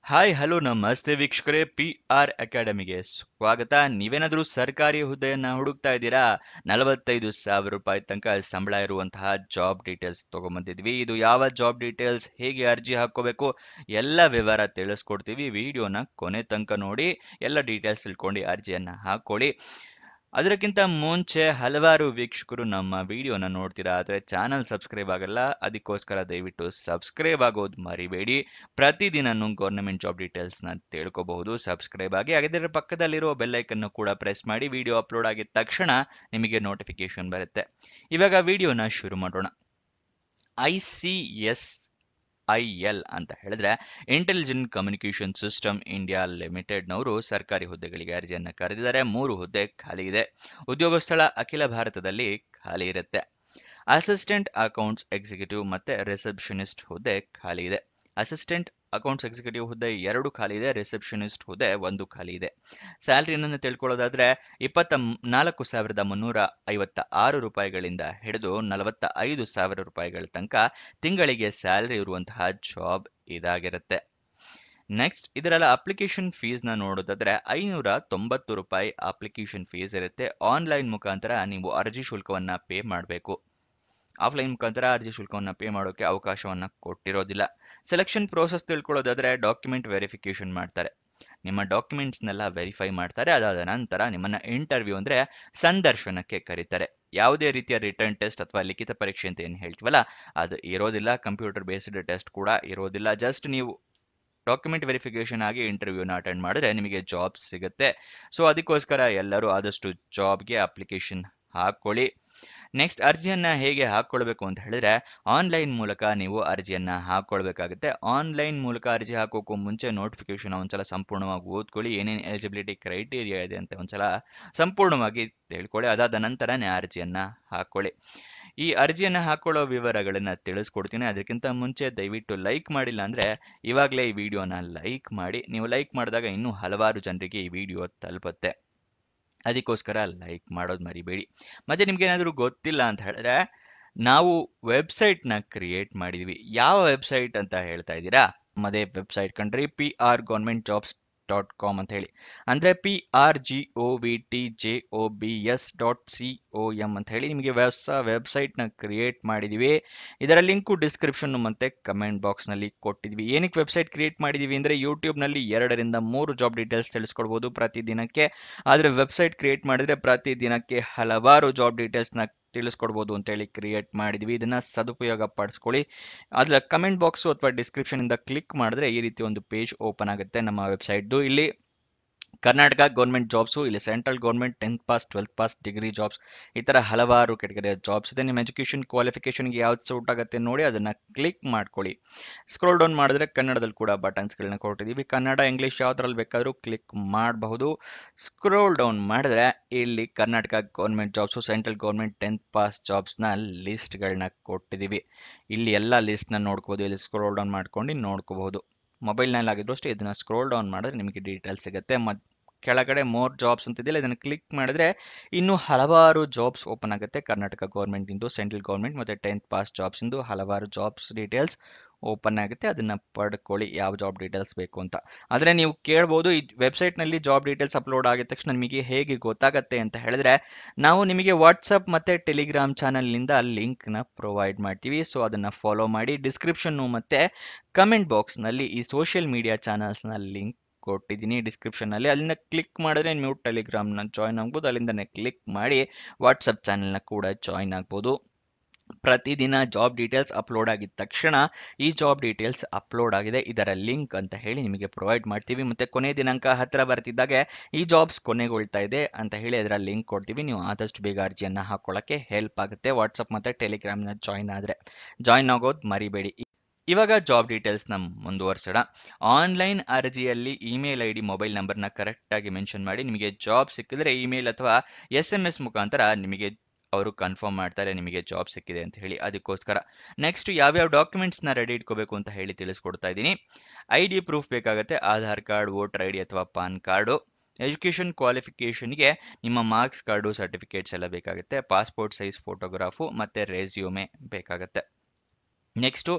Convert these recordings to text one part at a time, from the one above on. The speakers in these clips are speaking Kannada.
ಹಾಯ್ ಹಲೋ ನಮಸ್ತೆ ವೀಕ್ಷಕರೇ, PR ಅಕಾಡೆಮಿಗೆ ಸ್ವಾಗತ. ನೀವೇನಾದರೂ ಸರ್ಕಾರಿ ಹುದ್ದೆಯನ್ನ ಹುಡುಕ್ತಾ ಇದ್ದೀರಾ? 45,000 ರೂಪಾಯಿ ತನಕ ಸಂಬಳ ಇರುವಂತಹ ಜಾಬ್ ಡೀಟೇಲ್ಸ್ ತಗೊಂಬಂದಿದ್ವಿ. ಇದು ಯಾವ ಜಾಬ್ ಡೀಟೇಲ್ಸ್, ಹೇಗೆ ಅರ್ಜಿ ಹಾಕೋಬೇಕು, ಎಲ್ಲ ವಿವರ ತಿಳಿಸ್ಕೊಡ್ತೀವಿ. ವಿಡಿಯೋನ ಕೊನೆ ತನಕ ನೋಡಿ, ಎಲ್ಲ ಡೀಟೇಲ್ಸ್ ತಿಳ್ಕೊಂಡು ಅರ್ಜಿಯನ್ನ ಹಾಕೊಳ್ಳಿ. ಅದಕ್ಕಿಂತ ಮುಂಚೆ ಹಲವಾರು ವೀಕ್ಷಕರು ನಮ್ಮ ವಿಡಿಯೋನ ನೋಡ್ತೀರಾ, ಆದರೆ ಚಾನಲ್ ಸಬ್ಸ್ಕ್ರೈಬ್ ಆಗಲ್ಲ. ಅದಕ್ಕೋಸ್ಕರ ದಯವಿಟ್ಟು ಸಬ್ಸ್ಕ್ರೈಬ್ ಆಗೋದು ಮರಿಬೇಡಿ. ಪ್ರತಿದಿನನೂ ಗೌರ್ಮೆಂಟ್ ಜಾಬ್ ಡೀಟೇಲ್ಸ್ನ ತಿಳ್ಕೋಬಹುದು. ಸಬ್ಸ್ಕ್ರೈಬ್ ಆಗಿ ಅದರ ಪಕ್ಕದಲ್ಲಿರೋ ಬೆಲ್ಲೈಕನ್ನು ಕೂಡ ಪ್ರೆಸ್ ಮಾಡಿ. ವಿಡಿಯೋ ಅಪ್ಲೋಡ್ ಆಗಿದ ತಕ್ಷಣ ನಿಮಗೆ ನೋಟಿಫಿಕೇಶನ್ ಬರುತ್ತೆ. ಇವಾಗ ವಿಡಿಯೋನ ಶುರು ಮಾಡೋಣ. ICSIL ಅಂತ ಹೇಳಿದ್ರೆ ಇಂಟೆಲಿಜೆಂಟ್ ಕಮ್ಯುನಿಕೇಶನ್ ಸಿಸ್ಟಮ್ ಇಂಡಿಯಾ ಲಿಮಿಟೆಡ್ನವರು ಸರ್ಕಾರಿ ಹುದ್ದೆಗಳಿಗೆ ಅರ್ಜಿಯನ್ನು ಕರೆದಿದ್ದಾರೆ. 3 ಹುದ್ದೆ ಖಾಲಿ ಇದೆ. ಉದ್ಯೋಗ ಸ್ಥಳ ಅಖಿಲ ಭಾರತದಲ್ಲಿ ಖಾಲಿ ಇರುತ್ತೆ. ಅಸಿಸ್ಟೆಂಟ್ ಅಕೌಂಟ್ಸ್ ಎಕ್ಸಿಕ್ಯೂಟಿವ್ ಮತ್ತೆ ರಿಸೆಪ್ಷನಿಸ್ಟ್ ಹುದ್ದೆ ಖಾಲಿ ಇದೆ. ಅಸಿಸ್ಟೆಂಟ್ ಅಕೌಂಟ್ಸ್ ಎಕ್ಸಿಕ್ಯೂಟಿವ್ ಹುದ್ದೆ 2 ಖಾಲಿ ಇದೆ. ರಿಸೆಪ್ಷನಿಸ್ಟ್ ಹುದ್ದೆ 1 ಖಾಲಿ ಇದೆ. ಸ್ಯಾಲರಿಯನ್ನು ತಿಳ್ಕೊಳ್ಳೋದಾದ್ರೆ 24,356 ರೂಪಾಯಿಗಳಿಂದ ಹಿಡಿದು 45,000 ರೂಪಾಯಿಗಳ ತನಕ ತಿಂಗಳಿಗೆ ಸ್ಯಾಲರಿ ಇರುವಂತಹ ಜಾಬ್ ಇದಾಗಿರುತ್ತೆ. ನೆಕ್ಸ್ಟ್, ಇದರೆಲ್ಲ ಅಪ್ಲಿಕೇಶನ್ ಫೀಸ್ನ ನೋಡೋದಾದ್ರೆ 590 ರೂಪಾಯಿ ಅಪ್ಲಿಕೇಶನ್ ಫೀಸ್ ಇರುತ್ತೆ. ಆನ್ಲೈನ್ ಮುಖಾಂತರ ನೀವು ಅರ್ಜಿ ಶುಲ್ಕವನ್ನ ಪೇ ಮಾಡಬೇಕು. ಆಫ್ಲೈನ್ ಮುಖಾಂತರ ಅರ್ಜಿ ಶುಲ್ಕವನ್ನು ಪೇ ಮಾಡೋಕೆ ಅವಕಾಶವನ್ನ ಕೊಟ್ಟಿರೋದಿಲ್ಲ. ಸೆಲೆಕ್ಷನ್ ಪ್ರೋಸೆಸ್ ತಿಳ್ಕೊಳ್ಳೋದಾದ್ರೆ ಡಾಕ್ಯುಮೆಂಟ್ ವೆರಿಫಿಕೇಶನ್ ಮಾಡ್ತಾರೆ. ನಿಮ್ಮ ಡಾಕ್ಯುಮೆಂಟ್ಸ್ನೆಲ್ಲ ವೆರಿಫೈ ಮಾಡ್ತಾರೆ. ಅದಾದ ನಂತರ ನಿಮ್ಮನ್ನ ಇಂಟರ್ವ್ಯೂ ಅಂದ್ರೆ ಸಂದರ್ಶನಕ್ಕೆ ಕರೀತಾರೆ. ಯಾವುದೇ ರೀತಿಯ ರಿಟರ್ನ್ ಟೆಸ್ಟ್ ಅಥವಾ ಲಿಖಿತ ಪರೀಕ್ಷೆ ಅಂತ ಏನು ಹೇಳ್ತೀವಲ್ಲ, ಅದು ಇರೋದಿಲ್ಲ. ಕಂಪ್ಯೂಟರ್ ಬೇಸ್ಡ್ ಟೆಸ್ಟ್ ಕೂಡ ಇರೋದಿಲ್ಲ. ಜಸ್ಟ್ ನೀವು ಡಾಕ್ಯುಮೆಂಟ್ ವೆರಿಫಿಕೇಶನ್ ಆಗಿ ಇಂಟರ್ವ್ಯೂನ ಅಟೆಂಡ್ ಮಾಡಿದ್ರೆ ನಿಮಗೆ ಜಾಬ್ ಸಿಗುತ್ತೆ. ಸೊ ಅದಕ್ಕೋಸ್ಕರ ಎಲ್ಲರೂ ಆದಷ್ಟು ಜಾಬ್ಗೆ ಅಪ್ಲಿಕೇಶನ್ ಹಾಕೊಳ್ಳಿ. ನೆಕ್ಸ್ಟ್, ಅರ್ಜಿಯನ್ನ ಹೇಗೆ ಹಾಕೊಳ್ಬೇಕು ಅಂತ ಹೇಳಿದ್ರೆ ಆನ್ಲೈನ್ ಮೂಲಕ ನೀವು ಅರ್ಜಿಯನ್ನ ಹಾಕೊಳ್ಬೇಕಾಗುತ್ತೆ. ಆನ್ಲೈನ್ ಮೂಲಕ ಅರ್ಜಿ ಹಾಕೋಕ್ಕೂ ಮುಂಚೆ ನೋಟಿಫಿಕೇಶನ್ ಒಂದ್ಸಲ ಸಂಪೂರ್ಣವಾಗಿ ಓದ್ಕೊಳ್ಳಿ. ಏನೇನು ಎಲಿಜಿಬಿಲಿಟಿ ಕ್ರೈಟೀರಿಯಾ ಇದೆ ಅಂತ ಒಂದ್ಸಲ ಸಂಪೂರ್ಣವಾಗಿ ತಿಳ್ಕೊಳ್ಳಿ. ಅದಾದ ನಂತರನೇ ಅರ್ಜಿಯನ್ನ ಹಾಕೊಳ್ಳಿ. ಈ ಅರ್ಜಿಯನ್ನ ಹಾಕೊಳ್ಳೋ ವಿವರಗಳನ್ನ ತಿಳಿಸ್ಕೊಡ್ತೀನಿ. ಅದಕ್ಕಿಂತ ಮುಂಚೆ ದಯವಿಟ್ಟು ಲೈಕ್ ಮಾಡಿಲ್ಲ ಅಂದ್ರೆ ಇವಾಗಲೇ ಈ ವಿಡಿಯೋನ ಲೈಕ್ ಮಾಡಿ. ನೀವು ಲೈಕ್ ಮಾಡಿದಾಗ ಇನ್ನೂ ಹಲವಾರು ಜನರಿಗೆ ಈ ವಿಡಿಯೋ ತಲುಪುತ್ತೆ. ಅದಕ್ಕೋಸ್ಕರ ಲೈಕ್ ಮಾಡೋದು ಮರಿಬೇಡಿ. ಮತ್ತೆ ನಿಮ್ಗೇನಾದರೂ ಗೊತ್ತಿಲ್ಲ ಅಂತ ಹೇಳಿದ್ರೆ ನಾವು ವೆಬ್ಸೈಟ್ನ ಕ್ರಿಯೇಟ್ ಮಾಡಿದ್ವಿ. ಯಾವ ವೆಬ್ಸೈಟ್ ಅಂತ ಹೇಳ್ತಾ ಇದ್ದೀರಾ? ನಮ್ಮದೇ ವೆಬ್ಸೈಟ್ ಕಣ್ರಿ, prgovernmentjobs.com ಅಂತ ಹೇಳಿ. ಅಂದರೆ PRGOVTJOBS.com ಅಂತ ಹೇಳಿ ನಿಮಗೆ ಹೊಸ ವೆಬ್ಸೈಟ್ನ ಕ್ರಿಯೇಟ್ ಮಾಡಿದ್ದೀವಿ. ಇದರ ಲಿಂಕು ಡಿಸ್ಕ್ರಿಪ್ಷನ್ ಮತ್ತೆ ಕಮೆಂಟ್ ಬಾಕ್ಸ್ನಲ್ಲಿ ಕೊಟ್ಟಿದ್ವಿ. ಏನಕ್ಕೆ ವೆಬ್ಸೈಟ್ ಕ್ರಿಯೇಟ್ ಮಾಡಿದ್ದೀವಿ ಅಂದರೆ ಯೂಟ್ಯೂಬ್ನಲ್ಲಿ 2 ರಿಂದ 3 ಜಾಬ್ ಡೀಟೇಲ್ಸ್ ತಿಳಿಸ್ಕೊಡ್ಬೋದು ಪ್ರತಿದಿನಕ್ಕೆ. ಆದರೆ ವೆಬ್ಸೈಟ್ ಕ್ರಿಯೇಟ್ ಮಾಡಿದರೆ ಪ್ರತಿದಿನಕ್ಕೆ ಹಲವಾರು ಜಾಬ್ ಡೀಟೇಲ್ಸ್ನ ತಿಳಿಸ್ಕೊಡ್ಬೋದು ಅಂತೇಳಿ ಕ್ರಿಯೇಟ್ ಮಾಡಿದ್ವಿ. ಇದನ್ನ ಸದುಪಯೋಗ ಪಡಿಸ್ಕೊಳ್ಳಿ. ಅದರ ಕಮೆಂಟ್ ಬಾಕ್ಸು ಅಥವಾ ಡಿಸ್ಕ್ರಿಪ್ಷನ್ ಇಂದ ಕ್ಲಿಕ್ ಮಾಡಿದ್ರೆ ಈ ರೀತಿ ಒಂದು ಪೇಜ್ ಓಪನ್ ಆಗುತ್ತೆ ನಮ್ಮ ವೆಬ್ಸೈಟ್ದು. ಇಲ್ಲಿ ಕರ್ನಾಟಕ ಗೌರ್ಮೆಂಟ್ ಜಾಬ್ಸು, ಇಲ್ಲಿ central government 10th pass 12th pass degree jobs, ಈ ಥರ ಹಲವಾರು ಕೆಟಗರಿಯ ಜಾಬ್ಸ್ ಇದೆ. ನಿಮ್ಮ ಎಜುಕೇಷನ್ ಕ್ವಾಲಿಫಿಕೇಷನ್ಗೆ ಯಾವ್ದು ಸೂಟ್ ಆಗುತ್ತೆ ನೋಡಿ ಅದನ್ನು ಕ್ಲಿಕ್ ಮಾಡ್ಕೊಳ್ಳಿ. ಸ್ಕ್ರೋಲ್ ಡೌನ್ ಮಾಡಿದ್ರೆ ಕನ್ನಡದಲ್ಲಿ ಕೂಡ ಬಟನ್ಸ್ಗಳನ್ನ ಕೊಟ್ಟಿದ್ದೀವಿ. ಕನ್ನಡ, ಇಂಗ್ಲೀಷ್ ಯಾವ್ದ್ರಲ್ಲಿ ಬೇಕಾದರೂ ಕ್ಲಿಕ್ ಮಾಡಬಹುದು. ಸ್ಕ್ರೋಲ್ ಡೌನ್ ಮಾಡಿದ್ರೆ ಇಲ್ಲಿ Karnataka government jobs, central government 10th pass ಜಾಬ್ಸ್ನ ಲಿಸ್ಟ್ಗಳನ್ನ ಕೊಟ್ಟಿದ್ದೀವಿ. ಇಲ್ಲಿ ಎಲ್ಲ ಲಿಸ್ಟ್ನ ನೋಡ್ಕೋಬೋದು. ಇಲ್ಲಿ ಸ್ಕ್ರೋಲ್ ಡೌನ್ ಮಾಡ್ಕೊಂಡು ನೋಡ್ಕೋಬಹುದು. ಮೊಬೈಲ್ನಲ್ಲಿ ಆಗಿದ್ರು ಅಷ್ಟೇ ಇದನ್ನ ಸ್ಕ್ರೋಲ್ ಡೌನ್ ಮಾಡಿದ್ರೆ ನಿಮಗೆ ಡೀಟೇಲ್ಸ್ ಸಿಗುತ್ತೆ. ಕೆಳಗಡೆ ಮೋರ್ ಜಾಬ್ಸ್ ಅಂತಿದೆಯಲ್ಲ, ಇದನ್ನು ಕ್ಲಿಕ್ ಮಾಡಿದ್ರೆ ಇನ್ನೂ ಹಲವಾರು ಜಾಬ್ಸ್ ಓಪನ್ ಆಗುತ್ತೆ. ಕರ್ನಾಟಕ ಗೌರ್ಮೆಂಟ್ ಇಂದು, ಸೆಂಟ್ರಲ್ ಗೌರ್ಮೆಂಟ್ ಮತ್ತು 10th ಪಾಸ್ ಜಾಬ್ಸ್ ಇಂದು ಹಲವಾರು ಜಾಬ್ಸ್ ಡೀಟೇಲ್ಸ್ ಓಪನ್ ಆಗುತ್ತೆ. ಅದನ್ನ ಪಡ್ಕೊಳ್ಳಿ ಯಾವ ಜಾಬ್ ಡೀಟೇಲ್ಸ್ ಬೇಕು ಅಂತ. ಆದರೆ ನೀವು ಕೇಳ್ಬೋದು, ಈ ವೆಬ್ಸೈಟ್ನಲ್ಲಿ ಜಾಬ್ ಡೀಟೇಲ್ಸ್ ಅಪ್ಲೋಡ್ ಆಗಿದ ತಕ್ಷಣ ನಿಮಗೆ ಹೇಗೆ ಗೊತ್ತಾಗತ್ತೆ ಅಂತ ಹೇಳಿದ್ರೆ ನಾವು ನಿಮಗೆ ವಾಟ್ಸಪ್ ಮತ್ತು ಟೆಲಿಗ್ರಾಮ್ ಚಾನಲ್ನಿಂದ ಲಿಂಕ್ನ ಪ್ರೊವೈಡ್ ಮಾಡ್ತೀವಿ. ಸೊ ಅದನ್ನು ಫಾಲೋ ಮಾಡಿ. ಡಿಸ್ಕ್ರಿಪ್ಷನ್ನು ಮತ್ತು ಕಮೆಂಟ್ ಬಾಕ್ಸ್ನಲ್ಲಿ ಈ ಸೋಷಿಯಲ್ ಮೀಡಿಯಾ ಚಾನಲ್ಸ್ನ ಲಿಂಕ್ ಕೊಟ್ಟಿದ್ದೀನಿ ಡಿಸ್ಕ್ರಿಪ್ಷನ್ನಲ್ಲಿ. ಅಲ್ಲಿಂದ ಕ್ಲಿಕ್ ಮಾಡಿದ್ರೆ ನೀವು ಟೆಲಿಗ್ರಾಮ್ನ ಜಾಯ್ನ್ ಆಗ್ಬೋದು. ಅಲ್ಲಿಂದನೇ ಕ್ಲಿಕ್ ಮಾಡಿ ವಾಟ್ಸಪ್ ಚಾನಲ್ನ ಕೂಡ ಜಾಯ್ನ್ ಆಗ್ಬೋದು. ಪ್ರತಿದಿನ ಜಾಬ್ ಡೀಟೇಲ್ಸ್ ಅಪ್ಲೋಡ್ ಆಗಿದ ತಕ್ಷಣ ಈ ಜಾಬ್ ಡೀಟೇಲ್ಸ್ ಅಪ್ಲೋಡ್ ಆಗಿದೆ, ಇದರ ಲಿಂಕ್ ಅಂತ ಹೇಳಿ ನಿಮಗೆ ಪ್ರೊವೈಡ್ ಮಾಡ್ತೀವಿ. ಮತ್ತು ಕೊನೆ ದಿನಾಂಕ ಹತ್ತಿರ ಬರ್ತಿದ್ದಾಗೆ ಈ ಜಾಬ್ಸ್ ಕೊನೆಗೊಳ್ತಾ ಇದೆ ಅಂತ ಹೇಳಿ ಅದರ ಲಿಂಕ್ ಕೊಡ್ತೀವಿ. ನೀವು ಆದಷ್ಟು ಬೇಗ ಅರ್ಜಿಯನ್ನು ಹಾಕೊಳ್ಳೋಕ್ಕೆ ಹೆಲ್ಪ್ ಆಗುತ್ತೆ. ವಾಟ್ಸಪ್ ಮತ್ತು ಟೆಲಿಗ್ರಾಮ್ನ ಜಾಯ್ನ್ ಆಗೋದು ಮರಿಬೇಡಿ. ಇವಾಗ ಜಾಬ್ ಡೀಟೇಲ್ಸ್ನ ಮುಂದುವರ್ಸೋಣ. ಆನ್ಲೈನ್ ಅರ್ಜಿಯಲ್ಲಿ ಇಮೇಲ್ ID, ಮೊಬೈಲ್ ನಂಬರ್ನ ಕರೆಕ್ಟಾಗಿ ಮೆನ್ಷನ್ ಮಾಡಿ. ನಿಮಗೆ ಜಾಬ್ ಸಿಕ್ಕಿದ್ರೆ ಇಮೇಲ್ ಅಥವಾ SMS ಮುಖಾಂತರ ನಿಮಗೆ ಅವರು ಕನ್ಫರ್ಮ್ ಮಾಡ್ತಾರೆ ನಿಮಗೆ ಜಾಬ್ ಸಿಕ್ಕಿದೆ ಅಂತ ಹೇಳಿ. ಅದಕ್ಕೋಸ್ಕರ ನೆಕ್ಸ್ಟ್ ಯಾವ್ಯಾವ ಡಾಕ್ಯುಮೆಂಟ್ಸ್ನ ರೆಡಿ ಇಟ್ಕೋಬೇಕು ಅಂತ ಹೇಳಿ ತಿಳಿಸ್ಕೊಡ್ತಾ ಇದ್ದೀನಿ. ID ಪ್ರೂಫ್ ಬೇಕಾಗುತ್ತೆ. ಆಧಾರ್ ಕಾರ್ಡ್, ವೋಟರ್ ID ಅಥವಾ ಪಾನ್ ಕಾರ್ಡು. ಎಜುಕೇಷನ್ ಕ್ವಾಲಿಫಿಕೇಷನ್ಗೆ ನಿಮ್ಮ ಮಾರ್ಕ್ಸ್ ಕಾರ್ಡು, ಸರ್ಟಿಫಿಕೇಟ್ಸ್ ಎಲ್ಲ ಬೇಕಾಗುತ್ತೆ. ಪಾಸ್ಪೋರ್ಟ್ ಸೈಜ್ ಫೋಟೋಗ್ರಾಫು ಮತ್ತು ರೆಸ್ಯೂಮೆ ಬೇಕಾಗುತ್ತೆ. ನೆಕ್ಸ್ಟು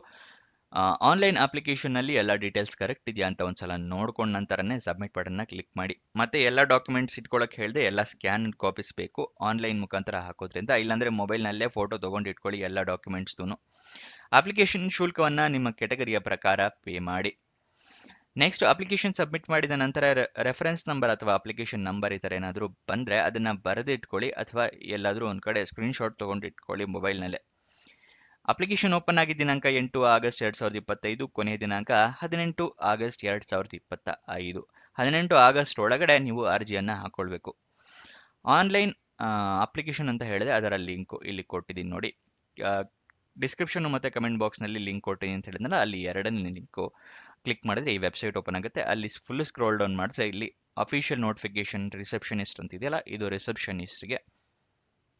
ಆನ್ಲೈನ್ ಅಪ್ಲಿಕೇಶನ್ನಲ್ಲಿ ಎಲ್ಲ ಡೀಟೇಲ್ಸ್ ಕರೆಕ್ಟ್ ಇದೆಯಾ ಅಂತ ಒಂದ್ಸಲ ನೋಡ್ಕೊಂಡ ನಂತರನೇ ಸಬ್ಮಿಟ್ ಬಟನ್ನ ಕ್ಲಿಕ್ ಮಾಡಿ. ಮತ್ತೆ ಎಲ್ಲ ಡಾಕ್ಯುಮೆಂಟ್ಸ್ ಇಟ್ಕೊಳ್ಳೋಕೆ ಹೇಳಿದೆ, ಎಲ್ಲ ಸ್ಕ್ಯಾನ್ ಕಾಪೀಸ್ ಬೇಕು ಆನ್ಲೈನ್ ಮುಖಾಂತರ ಹಾಕೋದ್ರಿಂದ. ಇಲ್ಲಾಂದರೆ ಮೊಬೈಲ್ನಲ್ಲೇ ಫೋಟೋ ತೊಗೊಂಡು ಇಟ್ಕೊಳ್ಳಿ ಎಲ್ಲ ಡಾಕ್ಯುಮೆಂಟ್ಸ್ದು. ಅಪ್ಲಿಕೇಶನ್ ಶುಲ್ಕವನ್ನು ನಿಮ್ಮ ಕೆಟಗರಿಯ ಪ್ರಕಾರ ಪೇ ಮಾಡಿ. ನೆಕ್ಸ್ಟ್ ಅಪ್ಲಿಕೇಶನ್ ಸಬ್ಮಿಟ್ ಮಾಡಿದ ನಂತರ ರೆಫರೆನ್ಸ್ ನಂಬರ್ ಅಥವಾ ಅಪ್ಲಿಕೇಶನ್ ನಂಬರ್ ಈ ಥರ ಏನಾದರೂ ಬಂದರೆ ಅದನ್ನು ಬರೆದಿಟ್ಕೊಳ್ಳಿ, ಅಥವಾ ಎಲ್ಲಾದರೂ ಒಂದು ಕಡೆ ಸ್ಕ್ರೀನ್ಶಾಟ್ ತೊಗೊಂಡು ಇಟ್ಕೊಳ್ಳಿ ಮೊಬೈಲ್ನಲ್ಲೇ. ಅಪ್ಲಿಕೇಶನ್ ಓಪನ್ ಆಗಿದ್ದ ದಿನಾಂಕ 8 ಆಗಸ್ಟ್ 2025, ಕೊನೆಯ ದಿನಾಂಕ 18 ಆಗಸ್ಟ್ 2025. 18 ಆಗಸ್ಟ್ ಒಳಗಡೆ ನೀವು ಅರ್ಜಿಯನ್ನು ಹಾಕ್ಕೊಳ್ಬೇಕು. ಆನ್ಲೈನ್ ಅಪ್ಲಿಕೇಶನ್ ಅಂತ ಹೇಳಿದೆ, ಅದರ ಲಿಂಕು ಇಲ್ಲಿ ಕೊಟ್ಟಿದ್ದೀನಿ ನೋಡಿ. ಡಿಸ್ಕ್ರಿಪ್ಷನ್ ಮತ್ತು ಕಮೆಂಟ್ ಬಾಕ್ಸ್ನಲ್ಲಿ ಲಿಂಕ್ ಕೊಟ್ಟಿದ್ದೀನಿ ಅಂತ ಹೇಳಿದ್ನಲ್ಲ, ಅಲ್ಲಿ ಎರಡನೇ ಲಿಂಕು ಕ್ಲಿಕ್ ಮಾಡಿದ್ರೆ ಈ ವೆಬ್ಸೈಟ್ ಓಪನ್ ಆಗುತ್ತೆ. ಅಲ್ಲಿ ಫುಲ್ ಸ್ಕ್ರೋಲ್ ಡೌನ್ ಮಾಡಿದ್ರೆ ಇಲ್ಲಿ ಅಫಿಷಿಯಲ್ ನೋಟಿಫಿಕೇಶನ್ ರಿಸೆಪ್ಷನಿಸ್ಟ್ ಅಂತ ಇದೆಯಲ್ಲ, ಇದು ರಿಸೆಪ್ಷನಿಸ್ಟ್ಗೆ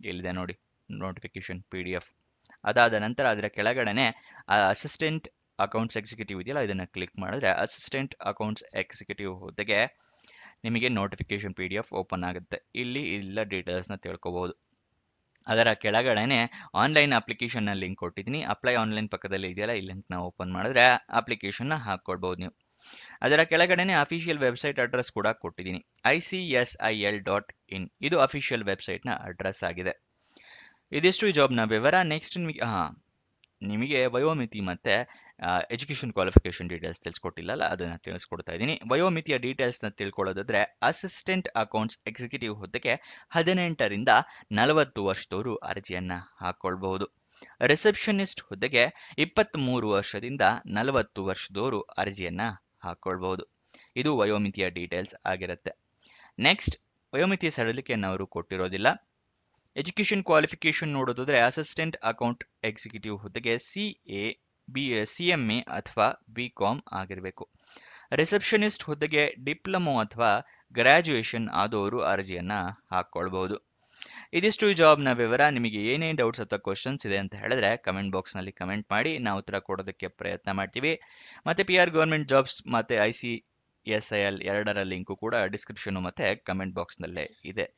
ಇಲ್ಲಿದೆ ನೋಡಿ ನೋಟಿಫಿಕೇಶನ್ PDF. ಅದಾದ ನಂತರ ಅದರ ಕೆಳಗಡೆನೆ ಅಸಿಸ್ಟೆಂಟ್ ಅಕೌಂಟ್ಸ್ ಎಕ್ಸಿಕ್ಯೂಟಿವ್ ಇದೆಯಲ್ಲ, ಇದನ್ನು ಕ್ಲಿಕ್ ಮಾಡಿದ್ರೆ ಅಸಿಸ್ಟೆಂಟ್ ಅಕೌಂಟ್ಸ್ ಎಕ್ಸಿಕ್ಯೂಟಿವ್ ಹುದ್ದೆಗೆ ನಿಮಗೆ ನೋಟಿಫಿಕೇಶನ್ PDF ಓಪನ್ ಆಗುತ್ತೆ. ಇಲ್ಲಿ ಎಲ್ಲ ಡೀಟೇಲ್ಸ್ನ ತಿಳ್ಕೊಬಹುದು. ಅದರ ಕೆಳಗಡೆನೆ ಆನ್ಲೈನ್ ಅಪ್ಲಿಕೇಶನ್ನ ಲಿಂಕ್ ಕೊಟ್ಟಿದ್ದೀನಿ. ಅಪ್ಲೈ ಆನ್ಲೈನ್ ಪಕ್ಕದಲ್ಲಿ ಇದೆಯಲ್ಲ, ಈ ಲಿಂಕ್ನ ಓಪನ್ ಮಾಡಿದ್ರೆ ಅಪ್ಲಿಕೇಶನ್ನ ಹಾಕ್ಕೊಳ್ಬೋದು ನೀವು. ಅದರ ಕೆಳಗಡೆನೆ ಅಫಿಷಿಯಲ್ ವೆಬ್ಸೈಟ್ ಅಡ್ರೆಸ್ ಕೂಡ ಕೊಟ್ಟಿದ್ದೀನಿ, ICSIL.in. ಇದು ಅಫಿಷಿಯಲ್ ವೆಬ್ಸೈಟ್ನ ಅಡ್ರೆಸ್ ಆಗಿದೆ. ಇದಿಷ್ಟು ಜಾಬ್ನ ವಿವರ. ನೆಕ್ಸ್ಟ್ ನಿಮಗೆ ವಯೋಮಿತಿ ಮತ್ತು ಎಜುಕೇಷನ್ ಕ್ವಾಲಿಫಿಕೇಷನ್ ಡೀಟೇಲ್ಸ್ ತಿಳಿಸ್ಕೊಟ್ಟಿಲ್ಲಲ್ಲ, ಅದನ್ನು ತಿಳಿಸ್ಕೊಡ್ತಾ ಇದ್ದೀನಿ. ವಯೋಮಿತಿಯ ಡೀಟೇಲ್ಸ್ನ ತಿಳ್ಕೊಳ್ಳೋದಾದರೆ ಅಸಿಸ್ಟೆಂಟ್ ಅಕೌಂಟ್ಸ್ ಎಕ್ಸಿಕ್ಯೂಟಿವ್ ಹುದ್ದೆಗೆ 18ರಿಂದ 40 ವರ್ಷದವರು ಅರ್ಜಿಯನ್ನು ಹಾಕ್ಕೊಳ್ಬಹುದು. ರಿಸೆಪ್ಷನಿಸ್ಟ್ ಹುದ್ದೆಗೆ 23 ವರ್ಷದಿಂದ 40 ವರ್ಷದವರು ಅರ್ಜಿಯನ್ನು ಹಾಕ್ಕೊಳ್ಬಹುದು. ಇದು ವಯೋಮಿತಿಯ ಡೀಟೇಲ್ಸ್ ಆಗಿರುತ್ತೆ. ನೆಕ್ಸ್ಟ್ ವಯೋಮಿತಿಯ ಸಡಿಲಿಕೆಯನ್ನು ಅವರು ಕೊಟ್ಟಿರೋದಿಲ್ಲ. ಎಜುಕೇಷನ್ ಕ್ವಾಲಿಫಿಕೇಷನ್ ನೋಡೋದಾದ್ರೆ ಅಸಿಸ್ಟೆಂಟ್ ಅಕೌಂಟ್ ಎಕ್ಸಿಕ್ಯೂಟಿವ್ ಹುದ್ದೆಗೆ CMA ಅಥವಾ BCom ಆಗಿರಬೇಕು. ರಿಸೆಪ್ಷನಿಸ್ಟ್ ಹುದ್ದೆಗೆ ಡಿಪ್ಲೊಮೊ ಅಥವಾ ಗ್ರಾಜ್ಯುಯೇಷನ್ ಆದವರು ಅರ್ಜಿಯನ್ನು ಹಾಕ್ಕೊಳ್ಬಹುದು. ಇದಿಷ್ಟು ಜಾಬ್ನ ವಿವರ. ನಿಮಗೆ ಏನೇ ಡೌಟ್ಸ್ ಅಥವಾ ಕ್ವಶನ್ಸ್ ಇದೆ ಅಂತ ಹೇಳಿದ್ರೆ ಕಮೆಂಟ್ ಬಾಕ್ಸ್ನಲ್ಲಿ ಕಮೆಂಟ್ ಮಾಡಿ, ನಾವು ಉತ್ತರ ಕೊಡೋದಕ್ಕೆ ಪ್ರಯತ್ನ ಮಾಡ್ತೀವಿ. ಮತ್ತು PR ಗೌರ್ಮೆಂಟ್ ಜಾಬ್ಸ್ ಮತ್ತು ICSIL ಎರಡರ ಲಿಂಕು ಕೂಡ ಡಿಸ್ಕ್ರಿಪ್ಷನು ಮತ್ತು ಕಮೆಂಟ್ ಬಾಕ್ಸ್ನಲ್ಲೇ ಇದೆ.